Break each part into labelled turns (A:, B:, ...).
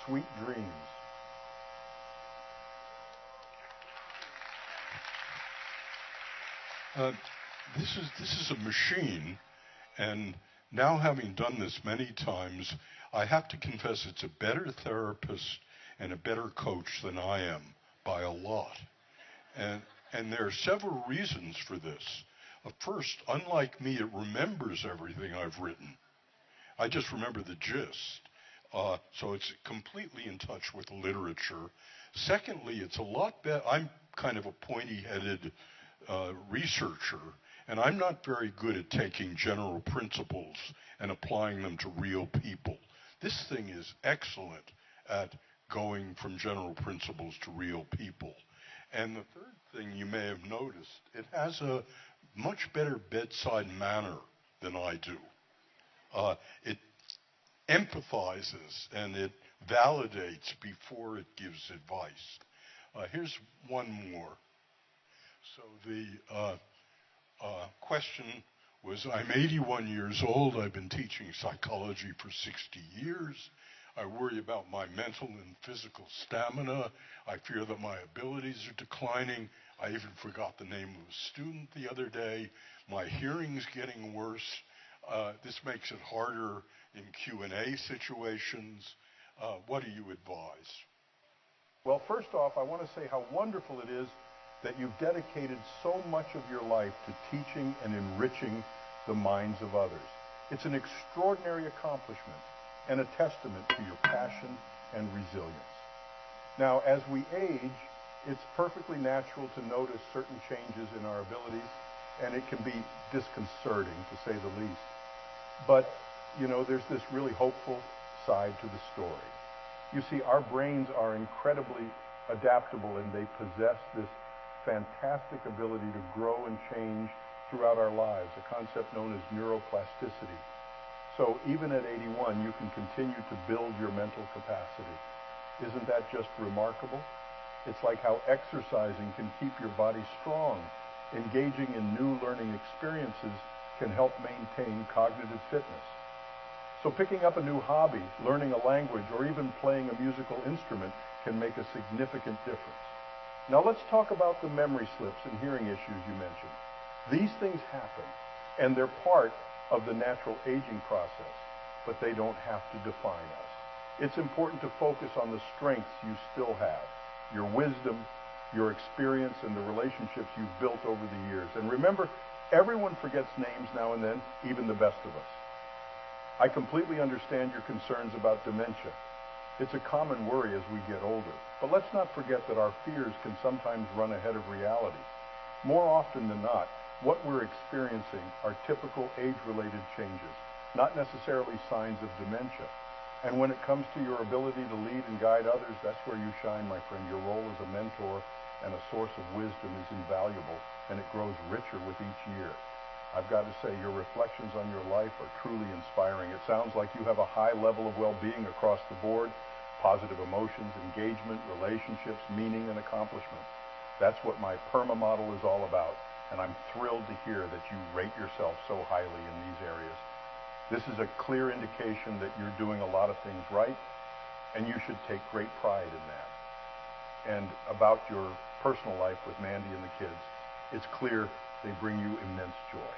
A: Sweet dreams.
B: Uh, this is a machine, and now having done this many times, I have to confess it's a better therapist and a better coach than I am by a lot. And and there are several reasons for this. First, unlike me, it remembers everything I've written. I just remember the gist. So it's completely in touch with literature. Secondly, it's a lot better. I'm kind of a pointy-headed researcher, and I'm not very good at taking general principles and applying them to real people. This thing is excellent at going from general principles to real people. And the third thing you may have noticed, it has a much better bedside manner than I do. It empathizes and it validates before it gives advice. Here's one more. So the question was, I'm 81 years old. I've been teaching psychology for 60 years. I worry about my mental and physical stamina. I fear that my abilities are declining. I even forgot the name of a student the other day. My hearing's getting worse. This makes it harder in Q&A situations. What do you advise?
A: Well, first off, I want to say how wonderful it is that you've dedicated so much of your life to teaching and enriching the minds of others. It's an extraordinary accomplishment and a testament to your passion and resilience. Now, as we age, it's perfectly natural to notice certain changes in our abilities, and it can be disconcerting, to say the least. But, you know, there's this really hopeful side to the story. You see, our brains are incredibly adaptable, and they possess this fantastic ability to grow and change throughout our lives, a concept known as neuroplasticity. So even at 81, you can continue to build your mental capacity. Isn't that just remarkable? It's like how exercising can keep your body strong. Engaging in new learning experiences can help maintain cognitive fitness. So picking up a new hobby, learning a language, or even playing a musical instrument can make a significant difference. Now let's talk about the memory slips and hearing issues you mentioned. These things happen, and they're part of the natural aging process, but they don't have to define us. It's important to focus on the strengths you still have, your wisdom, your experience, and the relationships you've built over the years. And remember, everyone forgets names now and then, even the best of us. I completely understand your concerns about dementia. It's a common worry as we get older. But let's not forget that our fears can sometimes run ahead of reality. More often than not, what we're experiencing are typical age-related changes, not necessarily signs of dementia. And when it comes to your ability to lead and guide others, that's where you shine, my friend. Your role as a mentor and a source of wisdom is invaluable, and it grows richer with each year. I've got to say, your reflections on your life are truly inspiring. It sounds like you have a high level of well-being across the board, positive emotions, engagement, relationships, meaning, and accomplishment. That's what my PERMA model is all about, and I'm thrilled to hear that you rate yourself so highly in these areas. This is a clear indication that you're doing a lot of things right, and you should take great pride in that. And about your personal life with Mandy and the kids, it's clear they bring you immense joy.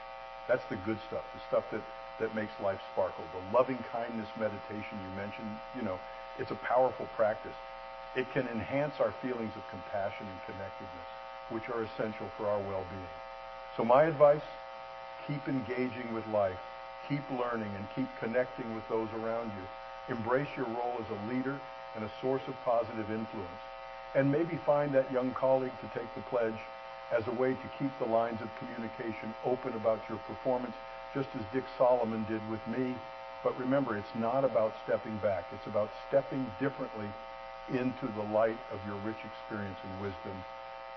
A: That's the good stuff, the stuff that makes life sparkle. The loving kindness meditation you mentioned, you know, it's a powerful practice. It can enhance our feelings of compassion and connectedness, which are essential for our well-being. So my advice, keep engaging with life, keep learning, and keep connecting with those around you. Embrace your role as a leader and a source of positive influence. And maybe find that young colleague to take the pledge as a way to keep the lines of communication open about your performance, just as Dick Solomon did with me. But remember, it's not about stepping back. It's about stepping differently into the light of your rich experience and wisdom.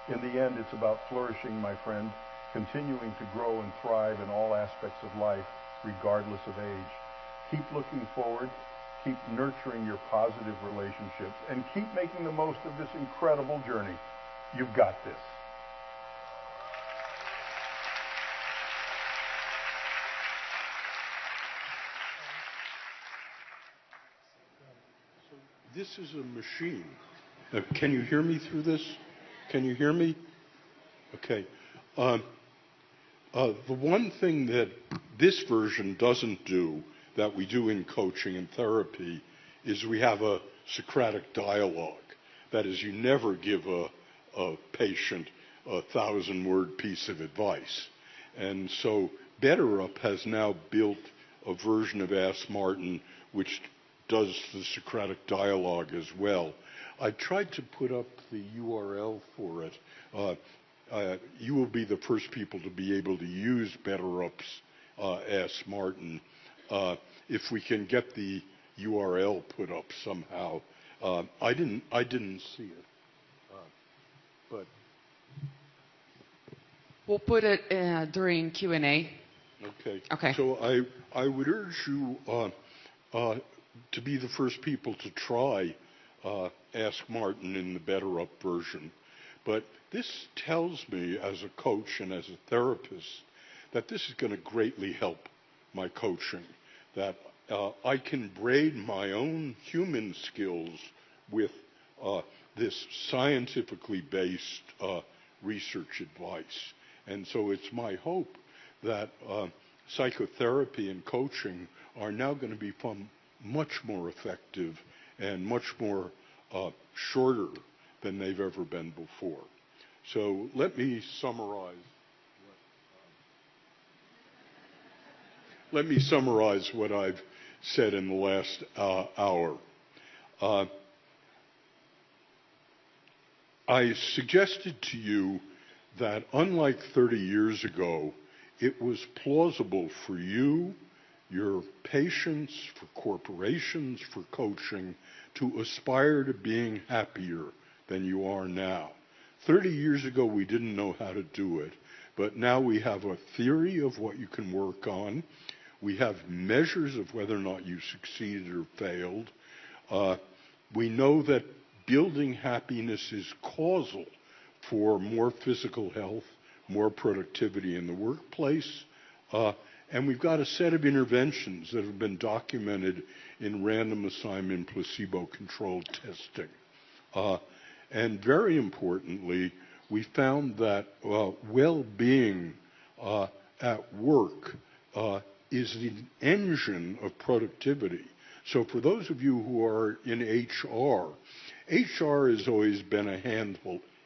A: In the end, it's about flourishing, my friend, continuing to grow and thrive in all aspects of life, regardless of age. Keep looking forward, keep nurturing your positive relationships, and keep making the most of this incredible journey. You've got this.
B: this is a machine. Can you hear me through this? Can you hear me? Okay. The one thing that this version doesn't do that we do in coaching and therapy is we have a Socratic dialogue. That is, you never give a patient a 1,000-word piece of advice. And so BetterUp has now built a version of Ask Martin which does the Socratic dialogue as well. I tried to put up the URL for it. You will be the first people to be able to use BetterUp's Ask Martin. If we can get the URL put up somehow. I didn't see it, but
C: we'll put it during Q&A.
B: Okay.
C: Okay.
B: So I would urge you to be the first people to try Ask Martin in the BetterUp version. But this tells me, as a coach and as a therapist, that this is going to greatly help my coaching. That I can braid my own human skills with this scientifically based research advice. And so it's my hope that psychotherapy and coaching are now going to become much more effective and much more shorter than they've ever been before. So let me summarize. Let me summarize what I've said in the last hour. I suggested to you that unlike 30 years ago, it was plausible for you, your patients, for corporations, for coaching, to aspire to being happier than you are now. 30 years ago, we didn't know how to do it, but now we have a theory of what you can work on. We have measures of whether or not you succeeded or failed. We know that building happiness is causal for more physical health, more productivity in the workplace, and we've got a set of interventions that have been documented in random assignment placebo-controlled testing. And very importantly, we found that well-being at work is the engine of productivity. So for those of you who are in HR has always been a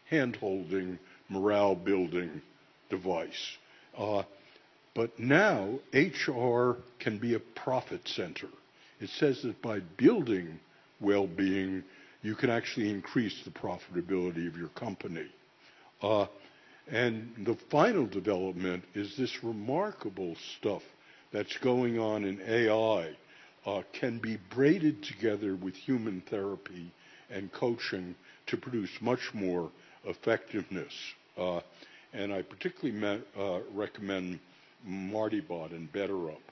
B: hand-holding, morale-building device. But now HR can be a profit center. It says that by building well-being, you can actually increase the profitability of your company. And the final development is this remarkable stuff that's going on in AI can be braided together with human therapy and coaching to produce much more effectiveness. And I particularly recommend MartyBot and BetterUp.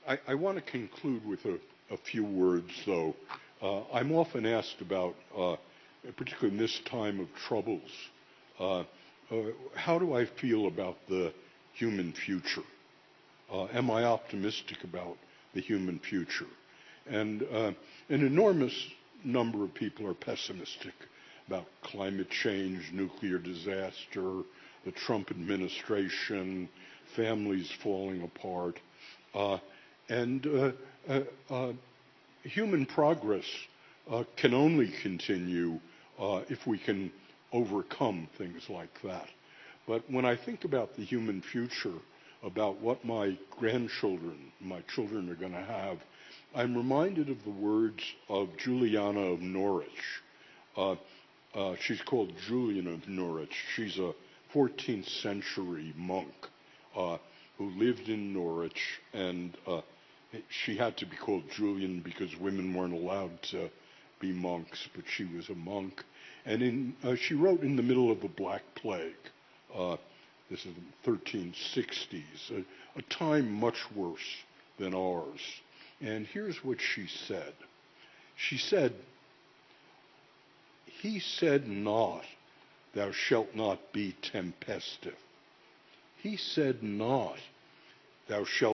B: I want to conclude with a few words, though. I'm often asked about, particularly in this time of troubles, how do I feel about the human future? Am I optimistic about the human future? And an enormous number of people are pessimistic about climate change, nuclear disaster, the Trump administration, families falling apart. Human progress can only continue if we can overcome things like that. But when I think about the human future, about what my grandchildren, my children are going to have, I'm reminded of the words of Juliana of Norwich. She's called Julian of Norwich. She's a 14th century monk who lived in Norwich, and she had to be called Julian because women weren't allowed to be monks, but she was a monk. And she wrote in the middle of the Black Plague. This is the 1360s, a time much worse than ours. And here's what she said. She said, "He said not, thou shalt not be tempestive. He said not, thou shalt